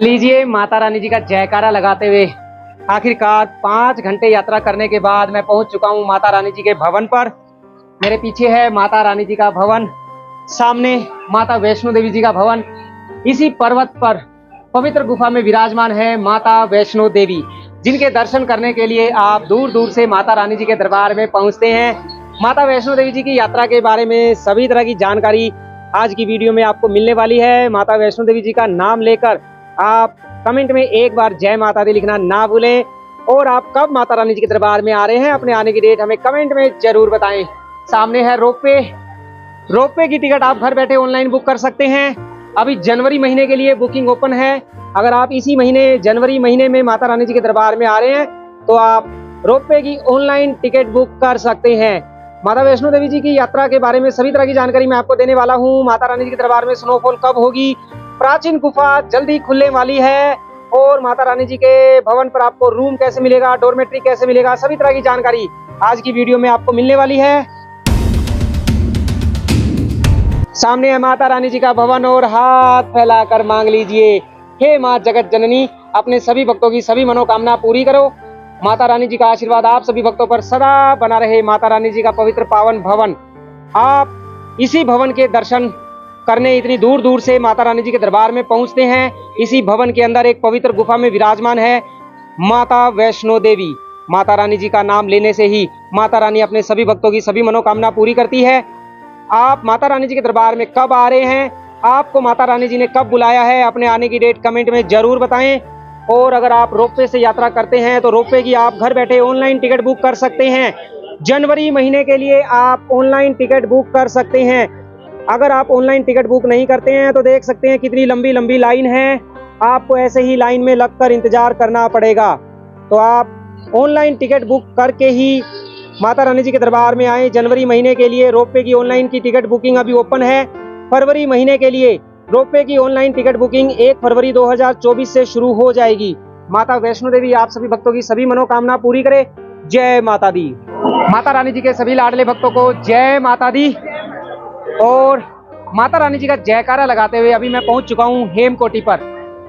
लीजिए माता रानी जी का जयकारा लगाते हुए आखिरकार 5 घंटे यात्रा करने के बाद मैं पहुंच चुका हूं माता रानी जी के भवन पर। मेरे पीछे है माता रानी जी का भवन, सामने माता वैष्णो देवी जी का भवन। इसी पर्वत पर पवित्र गुफा में विराजमान है माता वैष्णो देवी, जिनके दर्शन करने के लिए आप दूर दूर से माता रानी जी के दरबार में पहुंचते हैं। माता वैष्णो देवी जी की यात्रा के बारे में सभी तरह की जानकारी आज की वीडियो में आपको मिलने वाली है। माता वैष्णो देवी जी का नाम लेकर आप कमेंट में एक बार जय माता दी लिखना ना भूलें, और आप कब माता रानी जी के दरबार में आ रहे हैं, अपने आने की डेट हमें कमेंट में जरूर बताएं। सामने है रोपवे की टिकट आप घर बैठे ऑनलाइन बुक कर सकते हैं। अभी जनवरी महीने के लिए बुकिंग ओपन है। अगर आप इसी महीने जनवरी महीने में माता रानी जी के दरबार में आ रहे हैं तो आप रोपवे की ऑनलाइन टिकट बुक कर सकते हैं। माता वैष्णो देवी जी की यात्रा के बारे में सभी तरह की जानकारी मैं आपको देने वाला हूं। माता रानी जी के दरबार में स्नोफॉल कब होगी, प्राचीन गुफा जल्दी खुलने वाली है, और माता रानी जी के भवन पर आपको रूम कैसे मिलेगा, डॉर्मेट्री कैसे मिलेगा, सभी तरह की जानकारी आज की वीडियो में आपको मिलने वाली है। सामने है माता रानी जी का भवन और हाथ फैलाकर मांग लीजिए, हे माँ जगत जननी, अपने सभी भक्तों की सभी मनोकामना पूरी करो। माता रानी जी का आशीर्वाद आप सभी भक्तों पर सदा बना रहे। माता रानी जी का पवित्र पावन भवन, आप इसी भवन के दर्शन करने इतनी दूर दूर से माता रानी जी के दरबार में पहुंचते हैं। इसी भवन के अंदर एक पवित्र गुफा में विराजमान है माता वैष्णो देवी। माता रानी जी का नाम लेने से ही माता रानी अपने सभी भक्तों की सभी मनोकामना पूरी करती है। आप माता रानी जी के दरबार में कब आ रहे हैं, आपको माता रानी जी ने कब बुलाया है, अपने आने की डेट कमेंट में जरूर बताएं। और अगर आप रोपवे से यात्रा करते हैं तो रोपवे की आप घर बैठे ऑनलाइन टिकट बुक कर सकते हैं। जनवरी महीने के लिए आप ऑनलाइन टिकट बुक कर सकते हैं। अगर आप ऑनलाइन टिकट बुक नहीं करते हैं तो देख सकते हैं कितनी लंबी लंबी लाइन है, आपको ऐसे ही लाइन में लगकर इंतजार करना पड़ेगा। तो आप ऑनलाइन टिकट बुक करके ही माता रानी जी के दरबार में आए। जनवरी महीने के लिए रोपवे की ऑनलाइन की टिकट बुकिंग अभी ओपन है। फरवरी महीने के लिए रोपवे की ऑनलाइन टिकट बुकिंग 1 फरवरी 2024 से शुरू हो जाएगी। माता वैष्णो देवी आप सभी भक्तों की सभी मनोकामना पूरी करे। जय माता दी। माता रानी जी के सभी लाडले भक्तों को जय माता दी। और माता रानी जी का जयकारा लगाते हुए अभी मैं पहुंच चुका हूं हेमकोटी पर।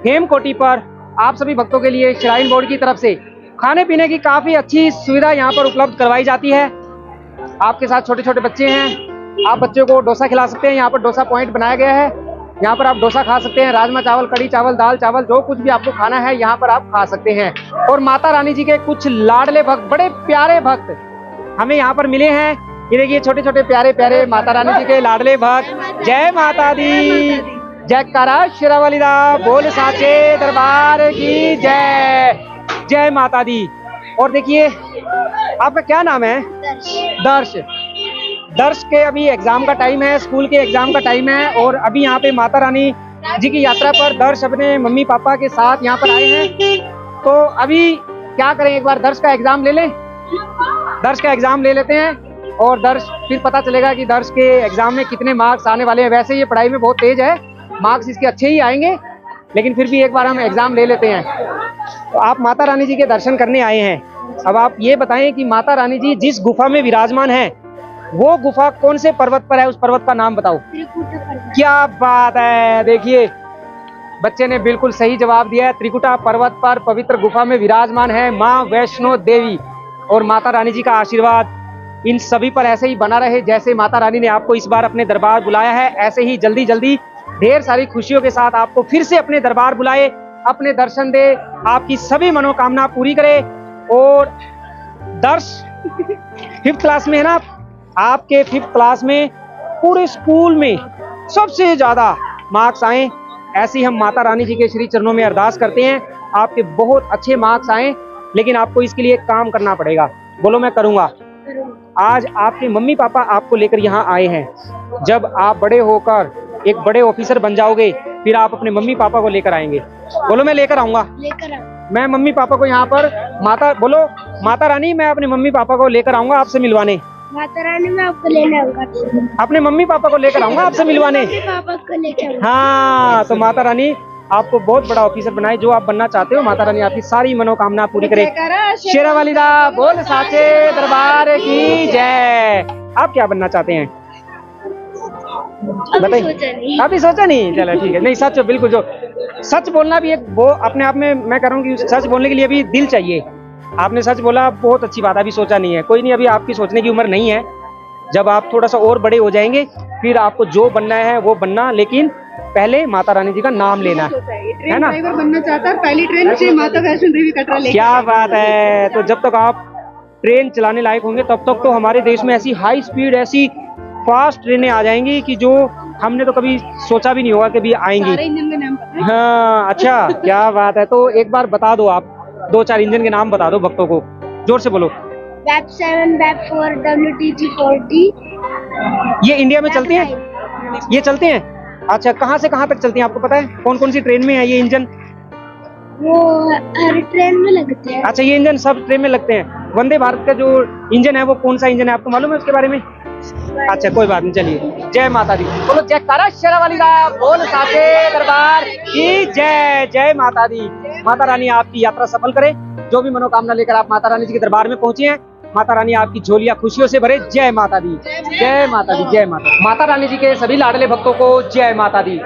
हेमकोटी पर आप सभी भक्तों के लिए श्राइन बोर्ड की तरफ से खाने पीने की काफी अच्छी सुविधा यहां पर उपलब्ध करवाई जाती है। आपके साथ छोटे छोटे बच्चे हैं, आप बच्चों को डोसा खिला सकते हैं। यहाँ पर डोसा पॉइंट बनाया गया है, यहाँ पर आप डोसा खा सकते हैं। राजमा चावल, कड़ी चावल, दाल चावल, जो कुछ भी आपको खाना है यहाँ पर आप खा सकते हैं। और माता रानी जी के कुछ लाडले भक्त, बड़े प्यारे भक्त हमें यहाँ पर मिले हैं। ये देखिए छोटे छोटे प्यारे प्यारे माता रानी जी के लाडले भक्त। जय माता दी, जयकारा शेरावाली दा, बोल साचे दरबार की जय। जय माता दी। और देखिए आपका क्या नाम है? दर्श। दर्श के अभी एग्जाम का टाइम है, स्कूल के एग्जाम का टाइम है, और अभी यहाँ पे माता रानी जी की यात्रा पर दर्श अपने मम्मी पापा के साथ यहाँ पर आए हैं। तो अभी क्या करें, एक बार दर्श का एग्जाम ले लें। दर्श का एग्जाम ले लेते हैं और दर्श फिर पता चलेगा कि दर्श के एग्जाम में कितने मार्क्स आने वाले हैं। वैसे ये पढ़ाई में बहुत तेज है, मार्क्स इसके अच्छे ही आएंगे, लेकिन फिर भी एक बार हम एग्जाम ले लेते हैं। तो आप माता रानी जी के दर्शन करने आए हैं। अब आप ये बताएं कि माता रानी जी जिस गुफा में विराजमान है वो गुफा कौन से पर्वत पर है, उस पर्वत का नाम बताओ। क्या बात है, देखिए बच्चे ने बिल्कुल सही जवाब दिया है। त्रिकुटा पर्वत पर पवित्र गुफा में विराजमान है माँ वैष्णो देवी। और माता रानी जी का आशीर्वाद इन सभी पर ऐसे ही बना रहे। जैसे माता रानी ने आपको इस बार अपने दरबार बुलाया है, ऐसे ही जल्दी जल्दी ढेर सारी खुशियों के साथ आपको फिर से अपने दरबार बुलाए, अपने दर्शन दे, आपकी सभी मनोकामना पूरी करे। और दर्श 5th क्लास में है ना, आपके 5th क्लास में पूरे स्कूल में सबसे ज्यादा मार्क्स आए, ऐसी हम माता रानी जी के श्री चरणों में अरदास करते हैं। आपके बहुत अच्छे मार्क्स आए, लेकिन आपको इसके लिए काम करना पड़ेगा। बोलो मैं करूंगा। आज आपके मम्मी पापा आपको लेकर यहाँ आए हैं। जब आप बड़े होकर एक बड़े ऑफिसर बन जाओगे फिर आप अपने मम्मी पापा को लेकर आएंगे। बोलो मैं लेकर आऊंगा। मैं मम्मी पापा को यहाँ पर बोलो माता रानी, मैं अपने मम्मी पापा को लेकर आऊंगा आपसे मिलवाने। माता रानी मैं आपको लेने आऊंगा, अपने मम्मी पापा को लेकर आऊंगा आपसे मिलवाने। पापा को लेकर। हाँ, तो माता रानी आपको बहुत बड़ा ऑफिसर बनाए, जो आप बनना चाहते हो माता रानी आपकी सारी मनोकामना पूरी करे। शेरावाली दा, बोल साचे दरबार की जय। आप क्या बनना चाहते हैं? बताइए। अभी सोचा नहीं। चलो ठीक है, नहीं सच बिल्कुल जो सच बोलना भी एक वो अपने आप में, मैं कह रहा हूँ कि सच बोलने के लिए भी दिल चाहिए। आपने सच बोला, बहुत अच्छी बात है, अभी सोचा नहीं है, कोई नहीं, अभी आपकी सोचने की उम्र नहीं है। जब आप थोड़ा सा और बड़े हो जाएंगे फिर आपको जो बनना है वो बनना, लेकिन पहले माता रानी जी का नाम लेना है ना। ड्राइवर बनना चाहता है, पहली ट्रेन से माता वैष्णो देवी कटरा लेके। क्या बात है। तो जब तक आप ट्रेन चलाने लायक होंगे तब तक तो हमारे देश में ऐसी हाई स्पीड, ऐसी फास्ट ट्रेनें आ जाएंगी कि जो हमने तो कभी सोचा भी नहीं होगा कि भी आएंगी। सारे इंजन का नाम पता है? हाँ, अच्छा, क्या बात है। तो एक बार बता दो, आप 2-4 इंजन के नाम बता दो भक्तों को, जोर से बोलो। Web 7, web 4, WTG 40। ये इंडिया में चलते हैं, ये चलते हैं। अच्छा, कहाँ से कहाँ तक चलती हैं आपको पता है? कौन कौन सी ट्रेन में है ये इंजन? वो हर ट्रेन में लगते हैं। अच्छा, ये इंजन सब ट्रेन में लगते हैं। वंदे भारत का जो इंजन है वो कौन सा इंजन है, आपको मालूम है उसके बारे में? अच्छा, कोई बात नहीं, चलिए। जय माता दी बोलो, जयकारा शेरावाली दा बोल, साचे दरबार की जय। जय माता दी। माता रानी आपकी यात्रा सफल करे। जो भी मनोकामना लेकर आप माता रानी जी के दरबार में पहुंचे हैं, माता रानी आपकी झोलियां खुशियों से भरे। जय माता दी, जय माता दी, जय माता। माता रानी जी के सभी लाडले भक्तों को जय माता दी।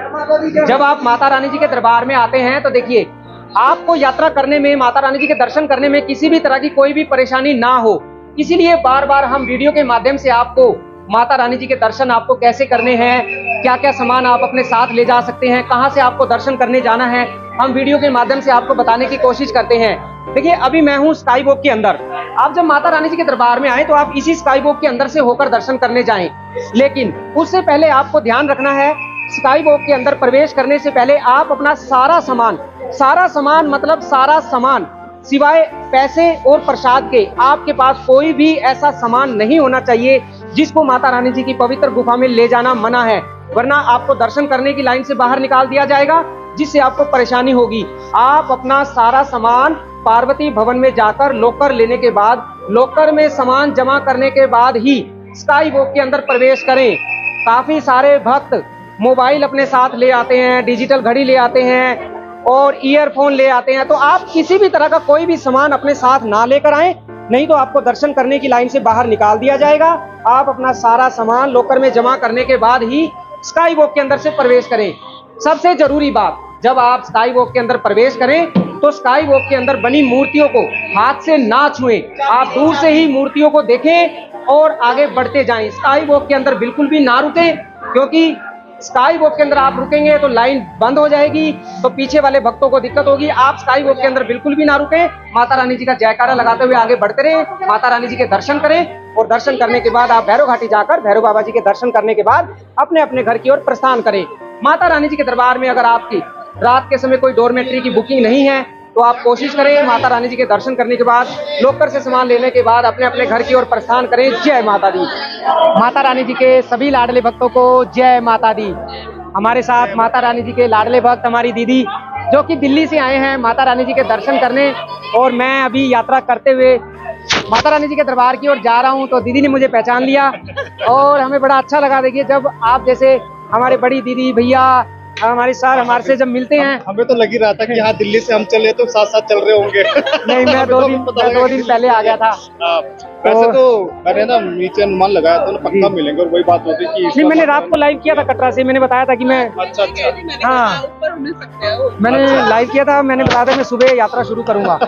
जब आप माता रानी जी के दरबार में आते हैं तो देखिए, आपको यात्रा करने में, माता रानी जी के दर्शन करने में किसी भी तरह की कोई भी परेशानी ना हो, इसीलिए बार बार हम वीडियो के माध्यम से आपको माता रानी जी के दर्शन आपको कैसे करने हैं, क्या क्या सामान आप अपने साथ ले जा सकते हैं, कहां से आपको दर्शन करने जाना है, हम वीडियो के माध्यम से आपको बताने की कोशिश करते हैं। देखिए, अभी मैं हूं स्काई वॉक के अंदर। आप जब माता रानी जी के दरबार में आए तो आप इसी स्काई वॉक के अंदर से होकर दर्शन करने जाएं, लेकिन उससे पहले आपको ध्यान रखना है, स्काई वॉक के अंदर प्रवेश करने से पहले आप अपना सारा सामान मतलब सारा सामान सिवाय पैसे और प्रसाद के, आपके पास कोई भी ऐसा सामान नहीं होना चाहिए जिसको माता रानी जी की पवित्र गुफा में ले जाना मना है, वरना आपको दर्शन करने की लाइन से बाहर निकाल दिया जाएगा, जिससे आपको परेशानी होगी। आप अपना सारा सामान पार्वती भवन में जाकर लॉकर लेने के बाद, लॉकर में सामान जमा करने के बाद ही स्काई वॉक के अंदर प्रवेश करें। काफी सारे भक्त मोबाइल अपने साथ ले आते हैं, डिजिटल घड़ी ले आते हैं और ईयरफोन ले आते हैं, तो आप किसी भी तरह का कोई भी सामान अपने साथ ना लेकर आएं, नहीं तो आपको दर्शन करने की लाइन से बाहर निकाल दिया जाएगा। आप अपना सारा सामान लॉकर में जमा करने के बाद ही स्काई वॉक के अंदर से प्रवेश करें। सबसे जरूरी बात, जब आप स्काई वॉक के अंदर प्रवेश करें तो स्काई वॉक के अंदर बनी मूर्तियों को हाथ से ना छुएं, आप दूर से ही मूर्तियों को देखें और आगे बढ़ते जाएं। स्काई वॉक के अंदर बिल्कुल भी ना रुकें, क्योंकि स्काई वॉक के अंदर आप रुकेंगे तो लाइन बंद हो जाएगी, तो पीछे वाले भक्तों को दिक्कत होगी। आप स्काई वॉक के अंदर बिल्कुल भी ना रुकें, माता रानी जी का जयकारा लगाते हुए आगे बढ़ते रहें, माता रानी जी के दर्शन करें और दर्शन करने के बाद आप भैरव घाटी जाकर भैरव बाबा जी के दर्शन करने के बाद अपने अपने घर की ओर प्रस्थान करें। माता रानी जी के दरबार में अगर आपकी रात के समय कोई डॉर्मेट्री की बुकिंग नहीं है तो आप कोशिश करें माता रानी जी के दर्शन करने के बाद, लॉकर से सामान लेने के बाद अपने अपने घर की ओर प्रस्थान करें। जय माता दी। माता रानी जी के सभी लाडले भक्तों को जय माता दी। हमारे साथ माता रानी जी के लाडले भक्त हमारी दीदी, जो कि दिल्ली से आए हैं माता रानी जी के दर्शन करने, और मैं अभी यात्रा करते हुए माता रानी जी के दरबार की ओर जा रहा हूं, तो दीदी ने मुझे पहचान लिया और हमें बड़ा अच्छा लगा। देखिए, जब आप जैसे हमारे बड़ी दीदी भैया हमारे साथ हमारे से जब मिलते हैं, हमें तो लग ही रहा था कि हाँ दिल्ली से हम चले तो साथ साथ चल रहे होंगे। नहीं, मैं 2 दिन पहले आ गया था। वैसे तो मैंने ना नीचे अनुमान लगाया था ना पक्का मिलेंगे, और वही बात होती कि नहीं, मैंने रात को लाइव किया था कटरा से, मैंने बताया था कि मैं, अच्छा हाँ, मैंने लाइव किया था, मैंने बताया था मैं सुबह यात्रा शुरू करूंगा।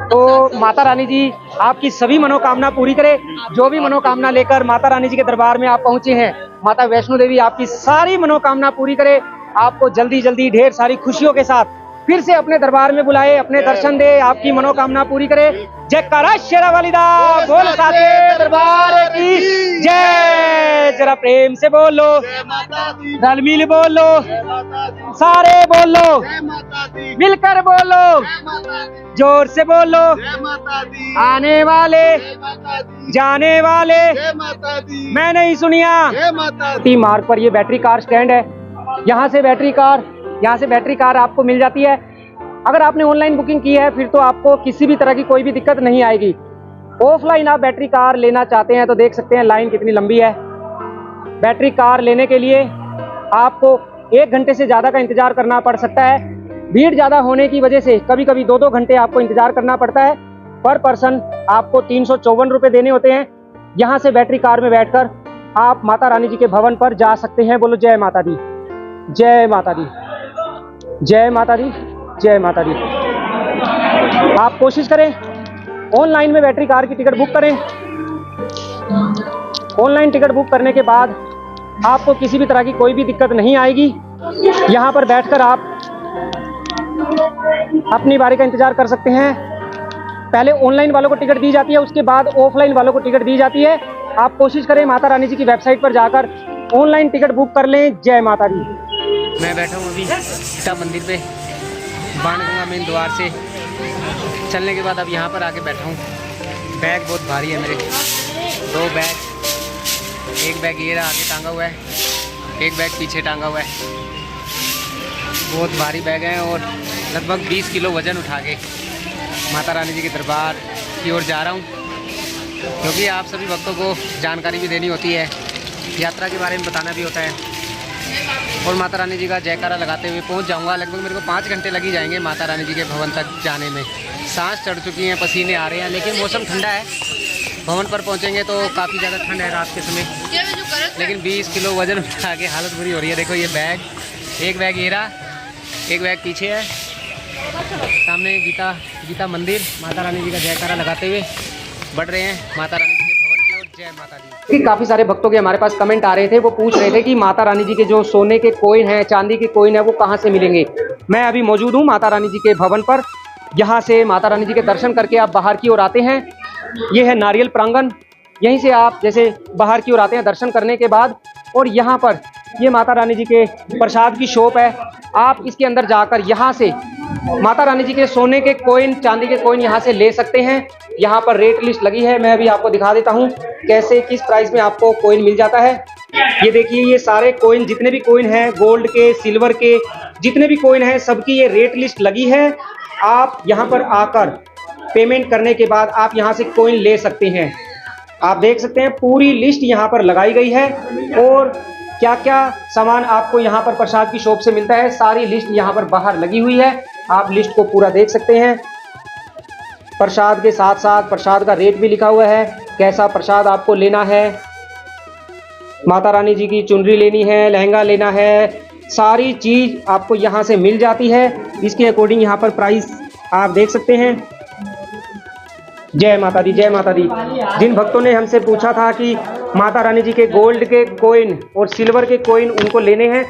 तो माता रानी जी आपकी सभी मनोकामना पूरी करे। जो भी मनोकामना लेकर माता रानी जी के दरबार में आप पहुंचे हैं, माता वैष्णो देवी आपकी सारी मनोकामना पूरी करे, आपको जल्दी जल्दी ढेर सारी खुशियों के साथ फिर से अपने दरबार में बुलाए, अपने दर्शन दे, आपकी मनोकामना पूरी करे। जयकारा शेरावाली दा बोल, साचे दरबार की जय। जरा प्रेम से बोलो, रल मिल बोलो, सारे बोलो, मिलकर बोलो, जोर से बोलो। आने वाले जाने वाले मैं नहीं सुनिया। टी मार्ग पर ये बैटरी कार स्टैंड है, यहाँ से बैटरी कार आपको मिल जाती है। अगर आपने ऑनलाइन बुकिंग की है फिर तो आपको किसी भी तरह की कोई भी दिक्कत नहीं आएगी। ऑफलाइन आप बैटरी कार लेना चाहते हैं तो देख सकते हैं लाइन कितनी लंबी है। बैटरी कार लेने के लिए आपको 1 घंटे से ज़्यादा का इंतजार करना पड़ सकता है। भीड़ ज़्यादा होने की वजह से कभी कभी 2-2 घंटे आपको इंतजार करना पड़ता है। पर पर्सन आपको 354 रुपये देने होते हैं। यहाँ से बैटरी कार में बैठकर आप माता रानी जी के भवन पर जा सकते हैं। बोलो जय माता दी। जय माता दी, जय माता दी, जय माता दी। आप कोशिश करें, ऑनलाइन में बैटरी कार की टिकट बुक करें। ऑनलाइन टिकट बुक करने के बाद आपको किसी भी तरह की कोई भी दिक्कत नहीं आएगी। यहाँ पर बैठकर आप अपनी बारी का इंतजार कर सकते हैं। पहले ऑनलाइन वालों को टिकट दी जाती है, उसके बाद ऑफलाइन वालों को टिकट दी जाती है। आप कोशिश करें माता रानी जी की वेबसाइट पर जाकर ऑनलाइन टिकट बुक कर लें। जय माता दी। मैं बैठा हूँ अभी सीता मंदिर पे, बाणगंगा मेन द्वार से चलने के बाद अब यहाँ पर आके बैठा हूँ। बैग बहुत भारी है मेरे, 2 बैग, एक बैग ये रहा आगे टांगा हुआ है, एक बैग पीछे टांगा हुआ है। बहुत भारी बैग हैं और लगभग 20 किलो वज़न उठा के माता रानी जी के दरबार की ओर जा रहा हूँ, क्योंकि आप सभी भक्तों को जानकारी भी देनी होती है, यात्रा के बारे में बताना भी होता है। और माता रानी जी का जयकारा लगाते हुए पहुंच जाऊंगा। लगभग मेरे को 5 घंटे लग ही जाएंगे माता रानी जी के भवन तक जाने में। सांस चढ़ चुकी हैं, पसीने आ रहे हैं, लेकिन मौसम ठंडा है। भवन पर पहुंचेंगे तो काफ़ी ज़्यादा ठंड है रात के समय, लेकिन 20 किलो वज़न उठा के हालत बुरी हो रही है। देखो ये बैग, एक बैग ये रहा, एक बैग पीछे है। सामने गीता मंदिर, माता रानी जी का जयकारा लगाते हुए बढ़ रहे हैं माता रानी जी के भवन की ओर। जय माता दी। कि काफ़ी सारे भक्तों के हमारे पास कमेंट आ रहे थे, वो पूछ रहे थे कि माता रानी जी के जो सोने के कॉइन हैं, चांदी के कॉइन है, वो कहाँ से मिलेंगे। मैं अभी मौजूद हूँ माता रानी जी के भवन पर। यहाँ से माता रानी जी के दर्शन करके आप बाहर की ओर आते हैं। ये है नारियल प्रांगण। यहीं से आप जैसे बाहर की ओर आते हैं दर्शन करने के बाद, और यहाँ पर ये माता रानी जी के प्रसाद की शॉप है। आप इसके अंदर जाकर यहाँ से माता रानी जी के सोने के कॉइन, चांदी के कॉइन यहाँ से ले सकते हैं। यहाँ पर रेट लिस्ट लगी है, मैं अभी आपको दिखा देता हूँ कैसे किस प्राइस में आपको कॉइन मिल जाता है। ये देखिए, ये सारे कॉइन, जितने भी कॉइन हैं, गोल्ड के, सिल्वर के, जितने भी कॉइन हैं, सबकी ये रेट लिस्ट लगी है। आप यहाँ पर आकर पेमेंट करने के बाद आप यहाँ से कॉइन ले सकते हैं। आप देख सकते हैं पूरी लिस्ट यहाँ पर लगाई गई है, और क्या क्या सामान आपको यहाँ पर प्रसाद की शॉप से मिलता है, सारी लिस्ट यहाँ पर बाहर लगी हुई है। आप लिस्ट को पूरा देख सकते हैं। प्रसाद के साथ साथ प्रसाद का रेट भी लिखा हुआ है, कैसा प्रसाद आपको लेना है। माता रानी जी की चुनरी लेनी है, लहंगा लेना है, सारी चीज़ आपको यहाँ से मिल जाती है। इसके अकॉर्डिंग यहाँ पर प्राइस आप देख सकते हैं। जय माता दी, जय माता दी। जिन भक्तों ने हमसे पूछा था कि माता रानी जी के गोल्ड के कॉइन और सिल्वर के कॉइन उनको लेने हैं,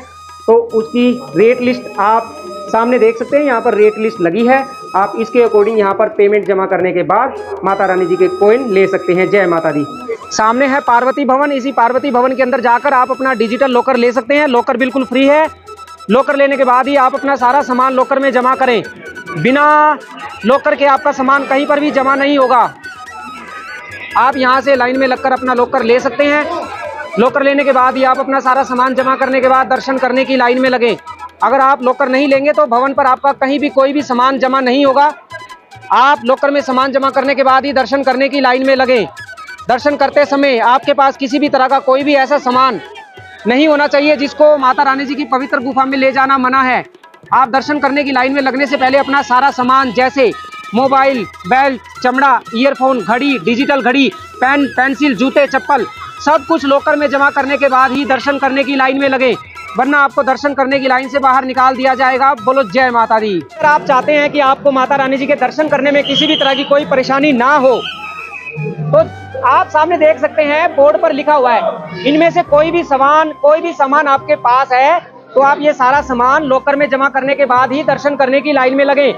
तो उसकी रेट लिस्ट आप सामने देख सकते हैं। यहाँ पर रेट लिस्ट लगी है, आप इसके अकॉर्डिंग यहाँ पर पेमेंट जमा करने के बाद माता रानी जी के कॉइन ले सकते हैं। जय माता दी। सामने है पार्वती भवन। इसी पार्वती भवन के अंदर जाकर आप अपना डिजिटल लॉकर ले सकते हैं। लॉकर बिल्कुल फ्री है। लॉकर लेने के बाद ही आप अपना सारा सामान लॉकर में जमा करें। बिना लॉकर के आपका सामान कहीं पर भी जमा नहीं होगा। आप यहाँ से लाइन में लगकर अपना लॉकर ले सकते हैं। लॉकर लेने के बाद ही आप अपना सारा सामान जमा करने के बाद दर्शन करने की लाइन में लगें। अगर आप लॉकर नहीं लेंगे तो भवन पर आपका कहीं भी कोई भी सामान जमा नहीं होगा। आप लॉकर में सामान जमा करने के बाद ही दर्शन करने की लाइन में लगें। दर्शन करते समय आपके पास किसी भी तरह का कोई भी ऐसा सामान नहीं होना चाहिए जिसको माता रानी जी की पवित्र गुफा में ले जाना मना है। आप दर्शन करने की लाइन में लगने से पहले अपना सारा सामान जैसे मोबाइल, बेल्ट, चमड़ा, ईयरफोन, घड़ी, डिजिटल घड़ी, पेन, पेंसिल, जूते, चप्पल, सब कुछ लॉकर में जमा करने के बाद ही दर्शन करने की लाइन में लगे, वरना आपको दर्शन करने की लाइन से बाहर निकाल दिया जाएगा। बोलो जय माता दी। अगर आप चाहते हैं कि आपको माता रानी जी के दर्शन करने में किसी भी तरह की कोई परेशानी ना हो, तो आप सामने देख सकते हैं बोर्ड पर लिखा हुआ है। इनमें से कोई भी सामान आपके पास है तो आप ये सारा सामान लॉकर में जमा करने के बाद ही दर्शन करने की लाइन में लगे।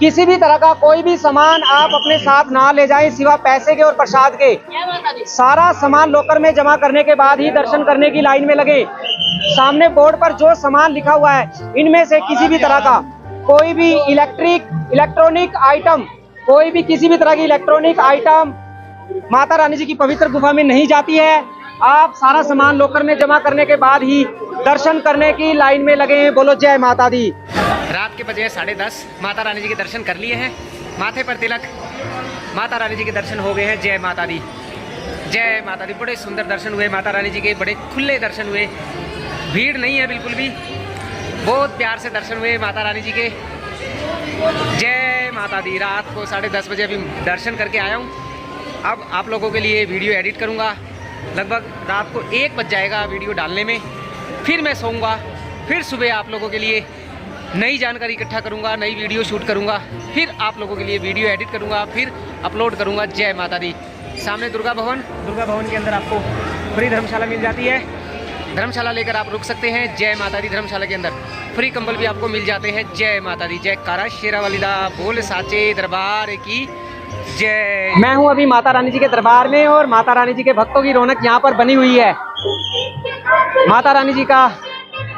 किसी भी तरह का कोई भी सामान आप अपने साथ ना ले जाएं सिवा पैसे के और प्रसाद के। सारा सामान लॉकर में जमा करने के बाद ही दर्शन करने की लाइन में लगे। सामने बोर्ड पर जो सामान लिखा हुआ है, इनमें से किसी भी तरह का कोई भी इलेक्ट्रॉनिक आइटम, कोई भी किसी भी तरह की इलेक्ट्रॉनिक आइटम माता रानी जी की पवित्र गुफा में नहीं जाती है। आप सारा सामान लॉकर में जमा करने के बाद ही दर्शन करने की लाइन में लगे हैं। बोलो जय माता दी। रात के बजे 10:30 माता रानी जी के दर्शन कर लिए हैं। माथे पर तिलक, माता रानी जी के दर्शन हो गए हैं। जय माता दी, जय माता दी। बड़े सुंदर दर्शन हुए माता रानी जी के, बड़े खुले दर्शन हुए, भीड़ नहीं है बिल्कुल भी, बहुत प्यार से दर्शन हुए माता रानी जी के। जय माता दी। रात को 10:30 बजे अभी दर्शन करके आया हूँ। अब आप लोगों के लिए वीडियो एडिट करूँगा। लगभग रात को 1 बज जाएगा वीडियो डालने में। फिर मैं सोऊंगा फिर सुबह आप लोगों के लिए नई जानकारी इकट्ठा करूंगा, नई वीडियो शूट करूंगा, फिर आप लोगों के लिए वीडियो एडिट करूंगा, फिर अपलोड करूंगा। जय माता दी। सामने दुर्गा भवन के अंदर आपको फ्री धर्मशाला मिल जाती है। धर्मशाला लेकर आप रुक सकते हैं। जय माता दी। धर्मशाला के अंदर फ्री कंबल भी आपको मिल जाते हैं। जय माता दी। जय कारा शेरा वालीदा बोल साचे दरबार की जय। मैं हूं अभी माता रानी जी के दरबार में और माता रानी जी के भक्तों की रौनक यहाँ पर बनी हुई है। माता रानी जी का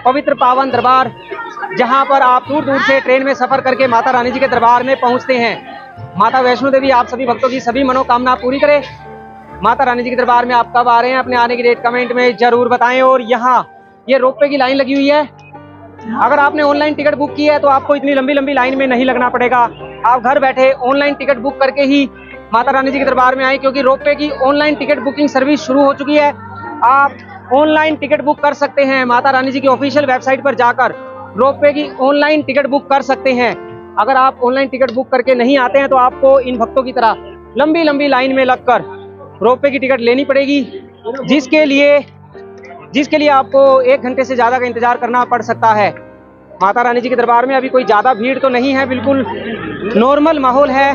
पवित्र पावन दरबार, जहां पर आप दूर दूर से ट्रेन में सफर करके माता रानी जी के दरबार में पहुंचते हैं। माता वैष्णो देवी आप सभी भक्तों की सभी मनोकामना पूरी करे। माता रानी जी के दरबार में आप कब आ रहे हैं, अपने आने की डेट कमेंट में जरूर बताएं। और यहाँ ये रोपवे की लाइन लगी हुई है। अगर आपने ऑनलाइन टिकट बुक की है तो आपको इतनी लंबी लंबी लाइन में नहीं लगना पड़ेगा। आप घर बैठे ऑनलाइन टिकट बुक करके ही माता रानी जी के दरबार में आए, क्योंकि रोपवे की ऑनलाइन टिकट बुकिंग सर्विस शुरू हो चुकी है। आप ऑनलाइन टिकट बुक कर सकते हैं। माता रानी जी की ऑफिशियल वेबसाइट पर जाकर रोपवे की ऑनलाइन टिकट बुक कर सकते हैं। अगर आप ऑनलाइन टिकट बुक करके नहीं आते हैं तो आपको इन भक्तों की तरह लंबी लंबी लाइन में लगकर रोपवे की टिकट लेनी पड़ेगी, जिसके लिए आपको 1 घंटे से ज़्यादा का इंतजार करना पड़ सकता है। माता रानी जी के दरबार में अभी कोई ज़्यादा भीड़ तो नहीं है, बिल्कुल नॉर्मल माहौल है,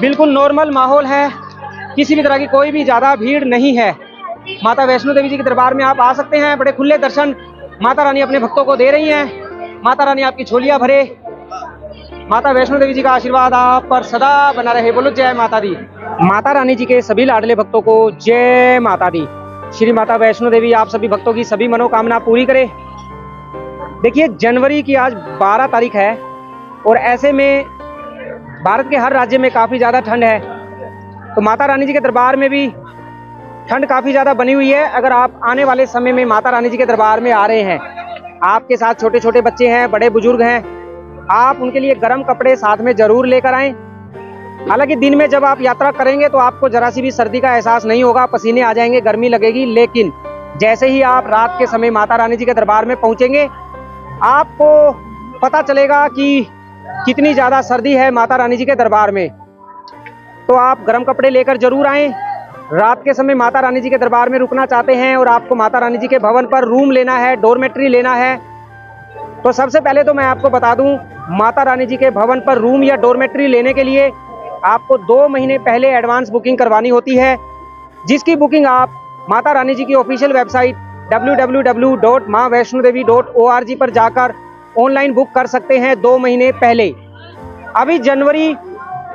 बिल्कुल नॉर्मल माहौल है। किसी भी तरह की कोई भी ज़्यादा भीड़ नहीं है। माता वैष्णो देवी जी के दरबार में आप आ सकते हैं। बड़े खुले दर्शन माता रानी अपने भक्तों को दे रही हैं। माता रानी आपकी झोलियां भरे। माता वैष्णो देवी जी का आशीर्वाद आप पर सदा बना रहे। बोलो जय माता दी। माता रानी जी के सभी लाडले भक्तों को जय माता दी। श्री माता वैष्णो देवी आप सभी भक्तों की सभी मनोकामना पूरी करे। देखिए, जनवरी की आज 12 तारीख है और ऐसे में भारत के हर राज्य में काफ़ी ज़्यादा ठंड है, तो माता रानी जी के दरबार में भी ठंड काफ़ी ज़्यादा बनी हुई है। अगर आप आने वाले समय में माता रानी जी के दरबार में आ रहे हैं, आपके साथ छोटे छोटे बच्चे हैं, बड़े बुजुर्ग हैं, आप उनके लिए गर्म कपड़े साथ में ज़रूर लेकर आएँ। हालांकि दिन में जब आप यात्रा करेंगे तो आपको जरा सी भी सर्दी का एहसास नहीं होगा, पसीने आ जाएंगे, गर्मी लगेगी। लेकिन जैसे ही आप रात के समय माता रानी जी के दरबार में पहुँचेंगे, आपको पता चलेगा कि कितनी ज़्यादा सर्दी है माता रानी जी के दरबार में। तो आप गर्म कपड़े लेकर जरूर आएँ। रात के समय माता रानी जी के दरबार में रुकना चाहते हैं और आपको माता रानी जी के भवन पर रूम लेना है, डॉर्मेट्री लेना है, तो सबसे पहले तो मैं आपको बता दूं, माता रानी जी के भवन पर रूम या डॉर्मेट्री लेने के लिए आपको 2 महीने पहले एडवांस बुकिंग करवानी होती है, जिसकी बुकिंग आप माता रानी जी की ऑफिशियल वेबसाइट www.maavaishnodevi.org पर जाकर ऑनलाइन बुक कर सकते हैं 2 महीने पहले। अभी जनवरी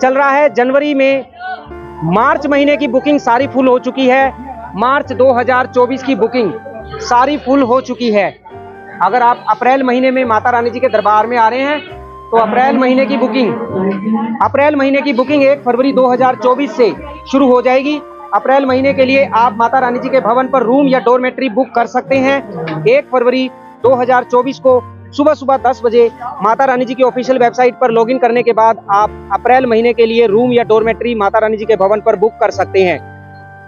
चल रहा है, जनवरी में मार्च महीने की बुकिंग सारी फुल हो चुकी है। मार्च 2024 की बुकिंग सारी फुल हो चुकी है। अगर आप अप्रैल महीने में माता रानी जी के दरबार में आ रहे हैं तो अप्रैल महीने की बुकिंग 1 फरवरी 2024 से शुरू हो जाएगी। अप्रैल महीने के लिए आप माता रानी जी के भवन पर रूम या डॉर्मेट्री बुक कर सकते हैं। 1 फरवरी 2024 को सुबह 10 बजे माता रानी जी की ऑफिशियल वेबसाइट पर लॉगिन करने के बाद आप अप्रैल महीने के लिए रूम या डॉर्मेट्री माता रानी जी के भवन पर बुक कर सकते हैं।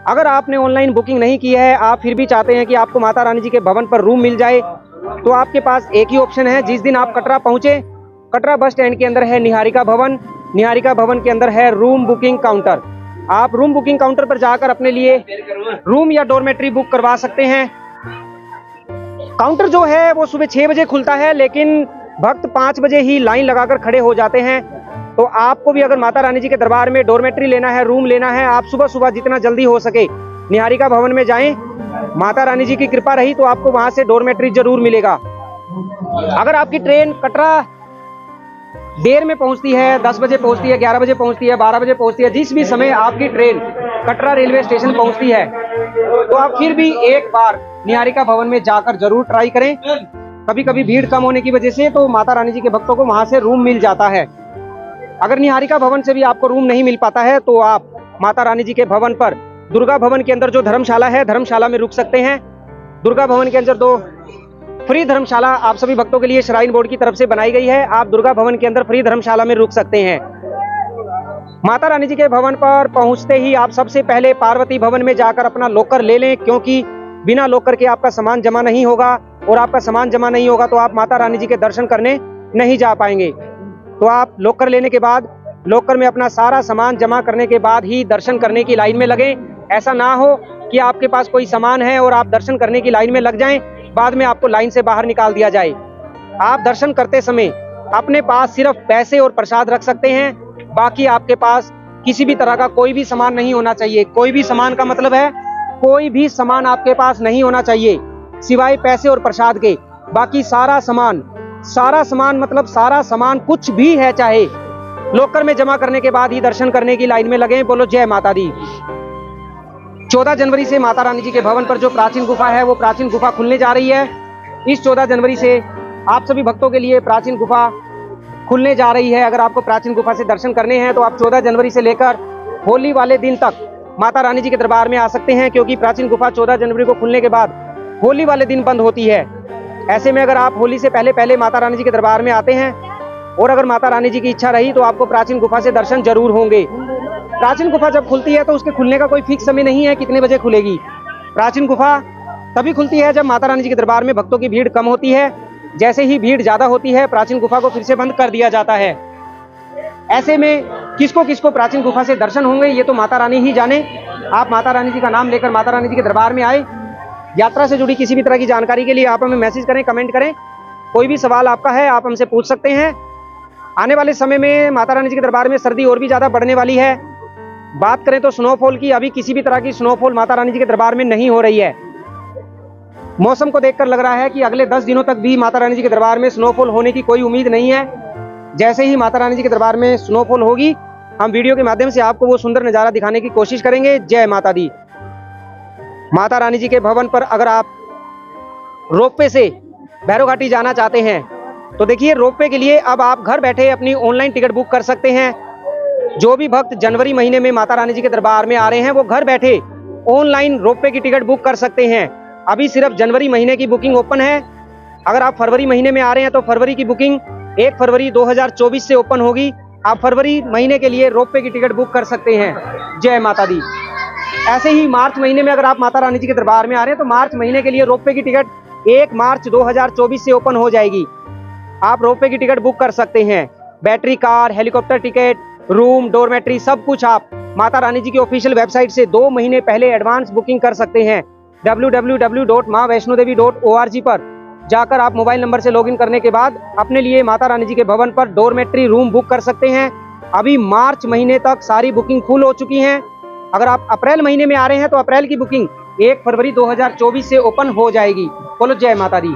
अगर आपने ऑनलाइन बुकिंग नहीं की है, आप फिर भी चाहते हैं कि आपको माता रानी जी के भवन पर रूम मिल जाए, तो आपके पास एक ही ऑप्शन है। जिस दिन आप कटरा पहुंचे, कटरा बस स्टैंड के अंदर है निहारिका भवन। निहारिका भवन के अंदर है रूम बुकिंग काउंटर। आप रूम बुकिंग काउंटर पर जाकर अपने लिए रूम या डॉर्मेट्री बुक करवा सकते हैं। काउंटर जो है वो सुबह 6 बजे खुलता है, लेकिन भक्त 5 बजे ही लाइन लगाकर खड़े हो जाते हैं। तो आपको भी अगर माता रानी जी के दरबार में डॉर्मेट्री लेना है, रूम लेना है, आप सुबह जितना जल्दी हो सके निहारिका भवन में जाएं। माता रानी जी की कृपा रही तो आपको वहां से डॉर्मेट्री जरूर मिलेगा। अगर आपकी ट्रेन कटरा देर में पहुंचती है, 10 बजे पहुंचती है, 11 बजे पहुंचती है, 12 बजे पहुंचती है, जिस भी समय आपकी ट्रेन कटरा रेलवे स्टेशन पहुंचती है, तो आप फिर भी एक बार निहारिका भवन में जाकर जरूर ट्राई करें। कभी कभी भीड़ कम होने की वजह से तो माता रानी जी के भक्तों को वहां से रूम मिल जाता है। अगर निहारिका भवन से भी आपको रूम नहीं मिल पाता है तो आप माता रानी जी के भवन पर दुर्गा भवन के अंदर जो धर्मशाला है, धर्मशाला में रुक सकते हैं। दुर्गा भवन के अंदर 2 फ्री धर्मशाला आप सभी भक्तों के लिए श्राइन बोर्ड की तरफ से बनाई गई है। आप दुर्गा भवन के अंदर फ्री धर्मशाला में रुक सकते हैं। माता रानी जी के भवन पर पहुंचते ही आप सबसे पहले पार्वती भवन में जाकर अपना लॉकर ले लें, क्योंकि बिना लॉकर के आपका सामान जमा नहीं होगा, और आपका सामान जमा नहीं होगा तो आप माता रानी जी के दर्शन करने नहीं जा पाएंगे। तो आप लॉकर लेने के बाद लॉकर में अपना सारा सामान जमा करने के बाद ही दर्शन करने की लाइन में लगें। ऐसा ना हो कि आपके पास कोई सामान है और आप दर्शन करने की लाइन में लग जाएं बाद में आपको लाइन से बाहर निकाल दिया जाए। आप दर्शन करते समय अपने पास सिर्फ पैसे और प्रसाद रख सकते हैं, बाकी आपके पास किसी भी तरह का कोई भी सामान नहीं होना चाहिए। कोई भी सामान का मतलब है कोई भी सामान आपके पास नहीं होना चाहिए सिवाय पैसे और प्रसाद के। बाकी सारा सामान मतलब सारा सामान कुछ भी है चाहे लॉकर में जमा करने के बाद ही दर्शन करने की लाइन में लगे। बोलो जय माता दी। 14 जनवरी से माता रानी जी के भवन पर जो प्राचीन गुफा है वो प्राचीन गुफा खुलने जा रही है। इस 14 जनवरी से आप सभी भक्तों के लिए प्राचीन गुफा खुलने जा रही है। अगर आपको प्राचीन गुफा से दर्शन करने हैं तो आप 14 जनवरी से लेकर होली वाले दिन तक माता रानी जी के दरबार में आ सकते हैं, क्योंकि प्राचीन गुफा 14 जनवरी को खुलने के बाद होली वाले दिन बंद होती है। ऐसे में अगर आप होली से पहले माता रानी जी के दरबार में आते हैं और अगर माता रानी जी की इच्छा रही तो आपको प्राचीन गुफा से दर्शन जरूर होंगे। प्राचीन गुफा जब खुलती है तो उसके खुलने का कोई फिक्स समय नहीं है कितने बजे खुलेगी। प्राचीन गुफा तभी खुलती है जब माता रानी जी के दरबार में भक्तों की भीड़ कम होती है। जैसे ही भीड़ ज्यादा होती है प्राचीन गुफा को फिर से बंद कर दिया जाता है। ऐसे में किसको किसको प्राचीन गुफा से दर्शन होंगे ये तो माता रानी ही जाने। आप माता रानी जी का नाम लेकर माता रानी जी के दरबार में आए। यात्रा से जुड़ी किसी भी तरह की जानकारी के लिए आप हमें मैसेज करें, कमेंट करें। कोई भी सवाल आपका है आप हमसे पूछ सकते हैं। आने वाले समय में माता रानी जी के दरबार में सर्दी और भी ज्यादा बढ़ने वाली है। बात करें तो स्नोफॉल की, अभी किसी भी तरह की स्नोफॉल माता रानी जी के दरबार में नहीं हो रही है। मौसम को देखकर लग रहा है कि अगले 10 दिनों तक भी माता रानी जी के दरबार में स्नोफॉल होने की कोई उम्मीद नहीं है। जैसे ही माता रानी जी के दरबार में स्नोफॉल होगी हम वीडियो के माध्यम से आपको वो सुंदर नजारा दिखाने की कोशिश करेंगे। जय माता दी। माता रानी जी के भवन पर अगर आप रोपवे से भैरव घाटी जाना चाहते हैं तो देखिए रोपवे के लिए अब आप घर बैठे अपनी ऑनलाइन टिकट बुक कर सकते हैं। जो भी भक्त जनवरी महीने में माता रानी जी के दरबार में आ रहे हैं वो घर बैठे ऑनलाइन रोपवे की टिकट बुक कर सकते हैं। अभी सिर्फ जनवरी महीने की बुकिंग ओपन है। अगर आप फरवरी महीने में आ रहे हैं तो फरवरी की बुकिंग 1 फरवरी 2024 से ओपन होगी। आप फरवरी महीने के लिए रोपवे की टिकट बुक कर सकते हैं। जय माता दी। ऐसे ही मार्च महीने में अगर आप माता रानी जी के दरबार में आ रहे हैं तो मार्च महीने के लिए रोपवे की टिकट 1 मार्च 2024 से ओपन हो जाएगी। आप रोपवे की टिकट बुक कर सकते हैं। Battery car, helicopter ticket, room, dormitory सब कुछ आप माता रानी जी की ऑफिशियल वेबसाइट से 2 महीने पहले एडवांस बुकिंग कर सकते हैं। www.maavaishnodevi.org पर जाकर आप मोबाइल नंबर से लॉगिन करने के बाद अपने लिए माता रानी जी के भवन पर डोरमेट्री रूम बुक कर सकते हैं। अभी मार्च महीने तक सारी बुकिंग फुल हो चुकी हैं। अगर आप अप्रैल महीने में आ रहे हैं तो अप्रैल की बुकिंग 1 फरवरी 2024 से ओपन हो जाएगी। बोलो जय माता दी।